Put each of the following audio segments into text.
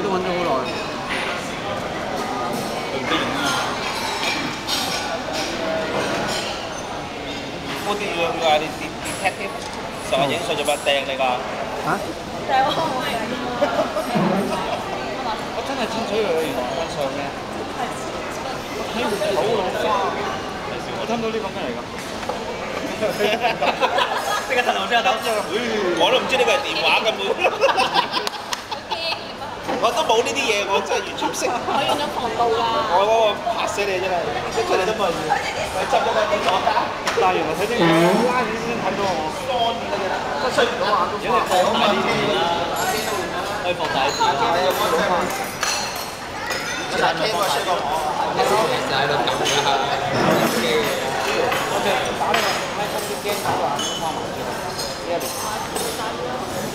都揾咗好耐。嗰啲要你detective，成日影相做乜掟你㗎？嚇？掟我冇掟。我真係清楚佢原來張相嘅。睇唔到老花。我聽到呢個咩嚟㗎？即刻騰龍之後抖之後，我都唔知呢個係電話根本。我都冇呢啲嘢，我真係完全唔識。我用咗防盜㗎。我嗰個拍死你真係，一出嚟都冇人要。你執咗個電話。但係原來睇啲拉片先睇到我。真係唔到眼都花。放大啲啦，可以放大啲。真係聽過衰過我。一直就喺度撳㗎，撳機。我哋打呢個咩空調機打話花埋咗呢一年。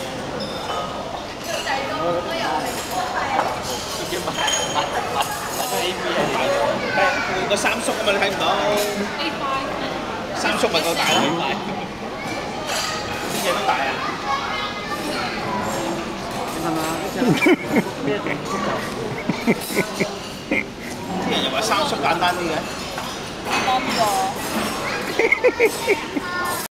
個三叔啊嘛，你睇唔到。三叔咪夠大咯。啲嘢都大啊！係嘛？呢啲人又話三叔簡單啲嘅。幫過。